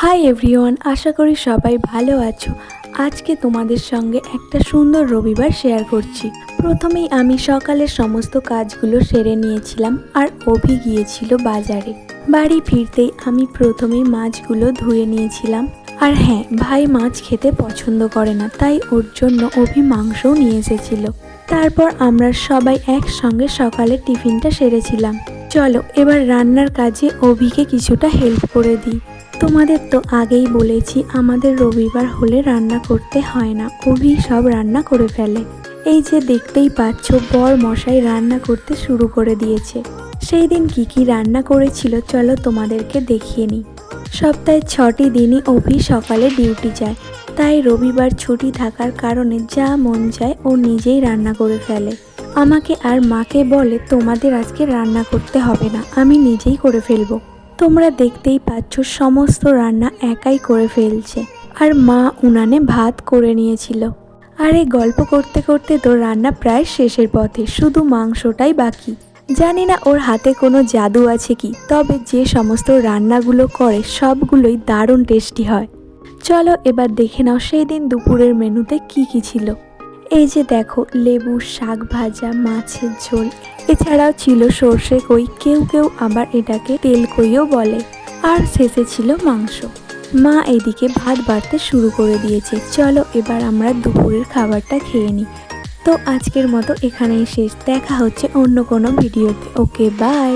Hi everyone, আশা করি সবাই ভালো আছো। আজকে তোমাদের সঙ্গে একটা সুন্দর রবিবার শেয়ার করছি। প্রথমেই আমি সকালের সমস্ত কাজগুলো সেরে নিয়েছিলাম আর অভি গিয়েছিল বাজারে। বাড়ি ফিরতেই আমি প্রথমেই মাছগুলো ধুয়ে নিয়েছিলাম। আর হ্যাঁ, ভাই মাছ খেতে পছন্দ করে না, তাই ওর জন্য অভি মাংসও নিয়ে এসেছিল। তারপর আমরা সবাই একসঙ্গে সকালে টিফিনটা সেরেছিলাম। চলো এবার রান্নার কাজে অভিকে কিছুটা হেল্প করে দিই। তোমাদের তো আগেই বলেছি আমাদের রবিবার হলে রান্না করতে হয় না, অভি সব রান্না করে ফেলে। এই যে দেখতেই পাচ্ছ, বর মশাই রান্না করতে শুরু করে দিয়েছে। সেই দিন কি রান্না করেছিল চলো তোমাদেরকে দেখিয়ে নিই। সপ্তাহে 6টি দিনই অভি সকালে ডিউটি যায়, তাই রবিবার ছুটি থাকার কারণে যা মন চায় ও নিজেই রান্না করে ফেলে। আমাকে আর মাকে বলে তোমাদের আজকে রান্না করতে হবে না, আমি নিজেই করে ফেলবো। তোমরা দেখতেই পাচ্ছ সমস্ত রান্না একাই করে ফেলছে। আর মা উনানে ভাত করে নিয়েছিল। আর এই গল্প করতে করতে তো রান্না প্রায় শেষের পথে, শুধু মাংসটাই বাকি। জানি না ওর হাতে কোনো জাদু আছে কি, তবে যে সমস্ত রান্নাগুলো করে সবগুলোই দারুণ টেস্টি হয়। চলো এবার দেখে নাও সেই দিন দুপুরের মেনুতে কি ছিল। এই যে দেখো, লেবু, শাক ভাজা, মাছের ঝোল, এছাড়াও ছিল সর্ষে কই, কেউ আবার এটাকে তেল কইও বলে। আর শেষে ছিল মাংস। মা এদিকে ভাত বাড়তে শুরু করে দিয়েছে। চলো এবার আমরা দুপুরের খাবারটা খেয়ে নিই। তো আজকের মতো এখানেই শেষ, দেখা হচ্ছে অন্য কোনো ভিডিওতে। ওকে, বাই।